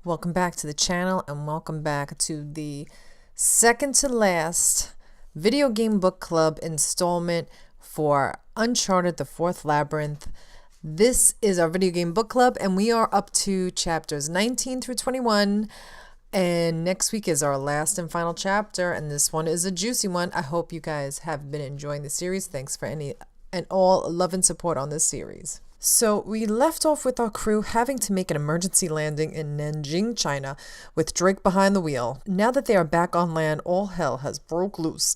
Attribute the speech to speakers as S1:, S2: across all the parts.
S1: Welcome back to the channel and welcome back to the second to last video game book club installment for Uncharted, the fourth Labyrinth. This is our video game book club and we are up to chapters 19 through 21, and next week is our last and final chapter, and this one is a juicy one. I hope you guys have been enjoying the series. Thanks for any and all love and support on this series. So we left off with our crew having to make an emergency landing in Nanjing, China, with Drake behind the wheel. Now that they are back on land, all hell has broke loose.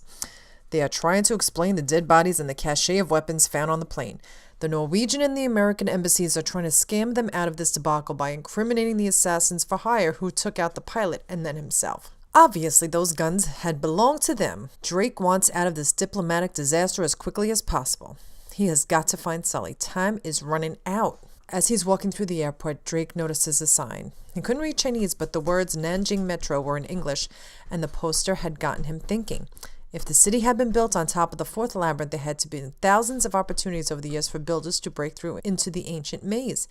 S1: They are trying to explain the dead bodies and the cache of weapons found on the plane. The Norwegian and the American embassies are trying to scam them out of this debacle by incriminating the assassins for hire who took out the pilot and then himself. Obviously, those guns had belonged to them. Drake wants out of this diplomatic disaster as quickly as possible. He has got to find Sully. Time is running out. As he's walking through the airport, Drake notices a sign. He couldn't read Chinese, but the words Nanjing Metro were in English, and the poster had gotten him thinking. If the city had been built on top of the fourth labyrinth, there had to be thousands of opportunities over the years for builders to break through into the ancient maze.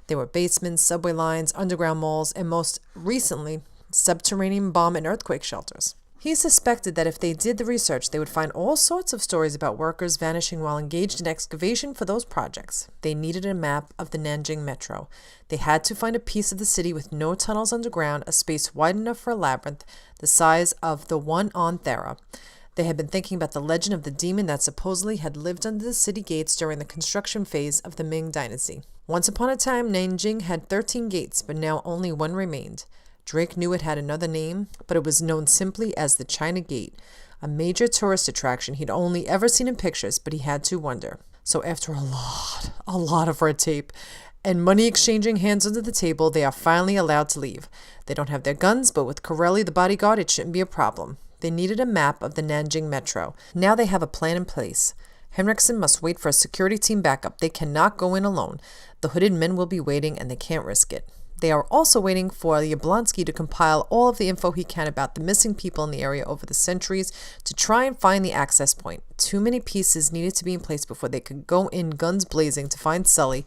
S1: There were basements, subway lines, underground malls, and most recently, subterranean bomb and earthquake shelters. He suspected that if they did the research, they would find all sorts of stories about workers vanishing while engaged in excavation for those projects. They needed a map of the Nanjing Metro. They had to find a piece of the city with no tunnels underground, a space wide enough for a labyrinth, the size of the one on Thera. They had been thinking about the legend of the demon that supposedly had lived under the city gates during the construction phase of the Ming Dynasty. Once upon a time, Nanjing had 13 gates, but now only one remained. Drake knew it had another name, but it was known simply as the China Gate, a major tourist attraction he'd only ever seen in pictures, but he had to wonder. So after a lot of red tape and money exchanging hands under the table, they are finally allowed to leave. They don't have their guns, but with Corelli the bodyguard, it shouldn't be a problem. They needed a map of the Nanjing Metro. Now they have a plan in place. Henriksen must wait for a security team backup. They cannot go in alone. The hooded men will be waiting, and they can't risk it. They are also waiting for Yablonsky to compile all of the info he can about the missing people in the area over the centuries to try and find the access point. Too many pieces needed to be in place before they could go in guns blazing to find Sully,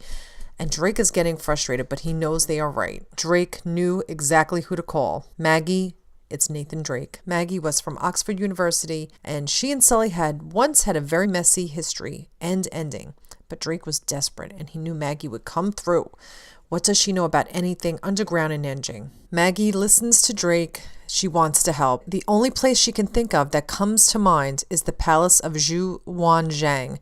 S1: and Drake is getting frustrated, but he knows they are right. Drake knew exactly who to call. Maggie. It's Nathan Drake. Maggie was from Oxford University, and she and Sully had once had a very messy history and ending. But Drake was desperate, and he knew Maggie would come through. What does she know about anything underground in Nanjing? Maggie listens to Drake. She wants to help. The only place she can think of that comes to mind is the palace of Zhu Wanzhang.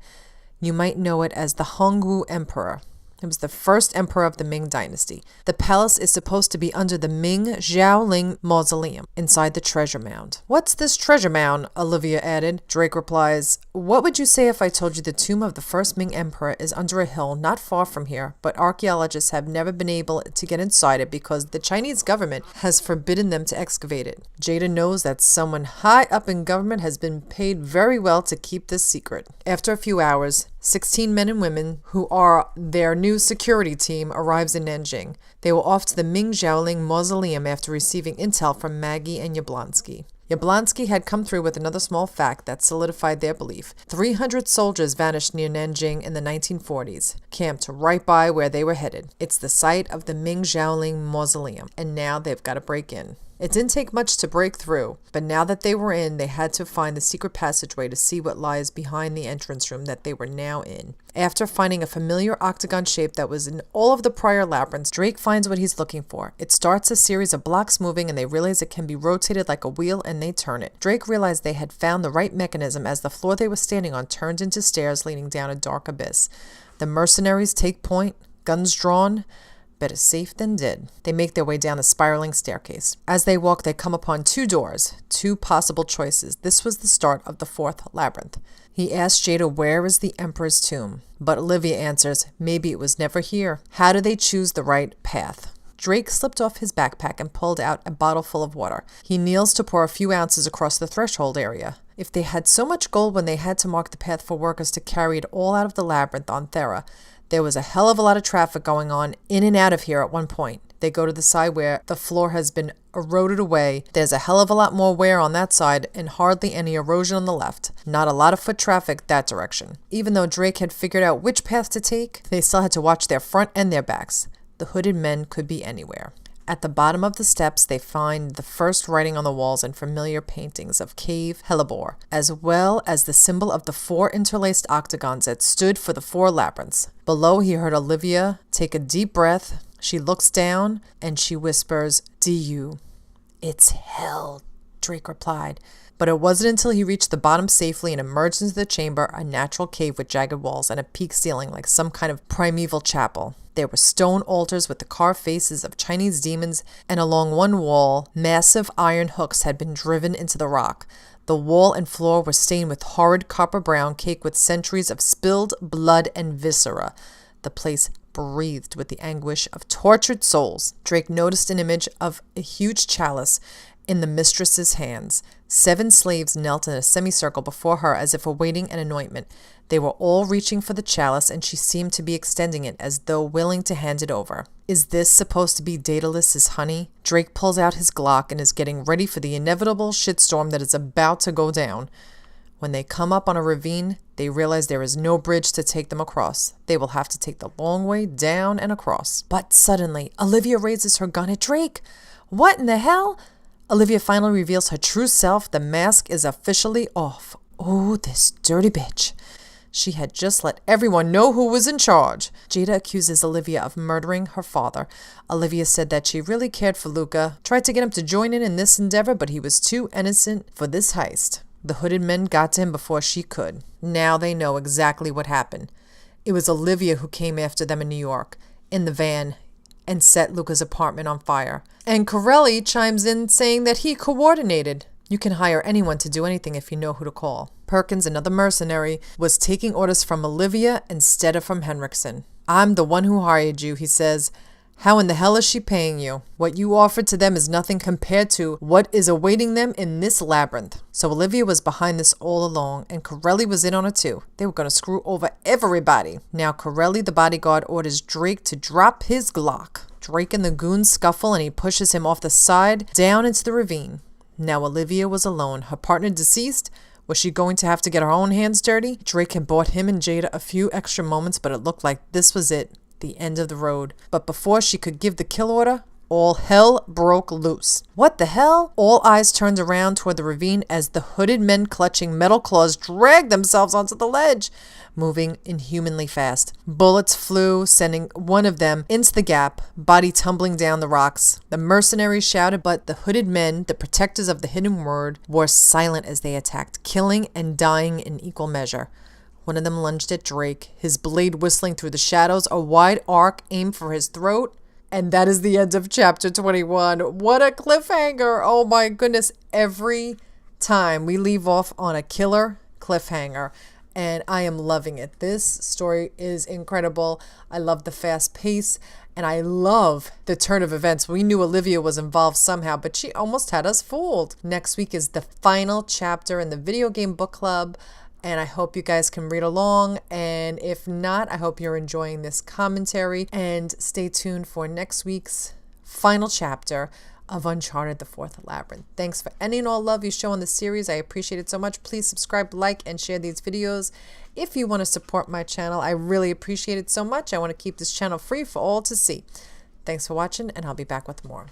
S1: You might know it as the Hongwu Emperor. It was the first emperor of the Ming Dynasty. The palace is supposed to be under the Ming Xiaoling Mausoleum, inside the treasure mound. What's this treasure mound? Olivia added. Drake replies, what would you say if I told you the tomb of the first Ming emperor is under a hill not far from here, but archaeologists have never been able to get inside it because the Chinese government has forbidden them to excavate it. Jada knows that someone high up in government has been paid very well to keep this secret. After a few hours, 16 men and women, who are their new security team, arrives in Nanjing. They were off to the Ming Xiaoling Mausoleum after receiving intel from Maggie and Yablonsky. Yablonsky had come through with another small fact that solidified their belief. 300 soldiers vanished near Nanjing in the 1940s, camped right by where they were headed. It's the site of the Ming Xiaoling Mausoleum, and now they've got to break in. It didn't take much to break through, but now that they were in, they had to find the secret passageway to see what lies behind the entrance room that they were now in. After finding a familiar octagon shape that was in all of the prior labyrinths, Drake finds what he's looking for. It starts a series of blocks moving, and they realize it can be rotated like a wheel, and they turn it. Drake realized they had found the right mechanism as the floor they were standing on turned into stairs leading down a dark abyss. The mercenaries take point, guns drawn. Better safe than dead. They make their way down the spiraling staircase. As they walk, they come upon two doors, two possible choices. This was the start of the fourth labyrinth. He asks Jada where is the Emperor's tomb, but Olivia answers, maybe it was never here. How do they choose the right path? Drake slipped off his backpack and pulled out a bottle full of water. He kneels to pour a few ounces across the threshold area. If they had so much gold when they had to mark the path for workers to carry it all out of the labyrinth on Thera, there was a hell of a lot of traffic going on in and out of here at one point. They go to the side where the floor has been eroded away. There's a hell of a lot more wear on that side and hardly any erosion on the left. Not a lot of foot traffic that direction. Even though Drake had figured out which path to take, they still had to watch their front and their backs. The hooded men could be anywhere. At the bottom of the steps, they find the first writing on the walls and familiar paintings of Cave Hellebore, as well as the symbol of the 4 interlaced octagons that stood for the 4 labyrinths. Below, he heard Olivia take a deep breath. She looks down and she whispers, "D.U." "It's hell," Drake replied. But it wasn't until he reached the bottom safely and emerged into the chamber, a natural cave with jagged walls and a peaked ceiling like some kind of primeval chapel. There were stone altars with the carved faces of Chinese demons, and along one wall, massive iron hooks had been driven into the rock. The wall and floor were stained with horrid copper-brown cake with centuries of spilled blood and viscera. The place breathed with the anguish of tortured souls. Drake noticed an image of a huge chalice in the mistress's hands. 7 slaves knelt in a semicircle before her as if awaiting an anointment. They were all reaching for the chalice, and she seemed to be extending it as though willing to hand it over. Is this supposed to be Daedalus's honey? Drake pulls out his Glock and is getting ready for the inevitable shitstorm that is about to go down. When they come up on a ravine, they realize there is no bridge to take them across. They will have to take the long way down and across. But suddenly, Olivia raises her gun at Drake. What in the hell? Olivia finally reveals her true self. The mask is officially off. Oh, this dirty bitch. She had just let everyone know who was in charge. Jada accuses Olivia of murdering her father. Olivia said that she really cared for Luca, tried to get him to join in this endeavor, but he was too innocent for this heist. The hooded men got to him before she could. Now they know exactly what happened. It was Olivia who came after them in New York, in the van, and set Luca's apartment on fire. And Corelli chimes in saying that he coordinated. You can hire anyone to do anything if you know who to call. Perkins, another mercenary, was taking orders from Olivia instead of from Henriksen. "I'm the one who hired you," he says. "How in the hell is she paying you? What you offered to them is nothing compared to what is awaiting them in this labyrinth." So Olivia was behind this all along, and Corelli was in on it too. They were going to screw over everybody. Now Corelli, the bodyguard, orders Drake to drop his Glock. Drake and the goons scuffle, and he pushes him off the side down into the ravine. Now Olivia was alone, her partner deceased. Was she going to have to get her own hands dirty? Drake had bought him and Jada a few extra moments, but it looked like this was it, the end of the road. But before she could give the kill order, all hell broke loose. What the hell? All eyes turned around toward the ravine as the hooded men clutching metal claws dragged themselves onto the ledge, moving inhumanly fast. Bullets flew, sending one of them into the gap, body tumbling down the rocks. The mercenaries shouted, but the hooded men, the protectors of the hidden word, were silent as they attacked, killing and dying in equal measure. One of them lunged at Drake, his blade whistling through the shadows, a wide arc aimed for his throat. And that is the end of chapter 21. What a cliffhanger. Oh my goodness. Every time we leave off on a killer cliffhanger, and I am loving it. This story is incredible. I love the fast pace, and I love the turn of events. We knew Olivia was involved somehow, but she almost had us fooled. Next week is the final chapter in the video game book club, and I hope you guys can read along. And if not, I hope you're enjoying this commentary. And stay tuned for next week's final chapter of Uncharted, the Fourth Labyrinth. Thanks for any and all love you show on the series. I appreciate it so much. Please subscribe, like, and share these videos. If you want to support my channel, I really appreciate it so much. I want to keep this channel free for all to see. Thanks for watching, and I'll be back with more.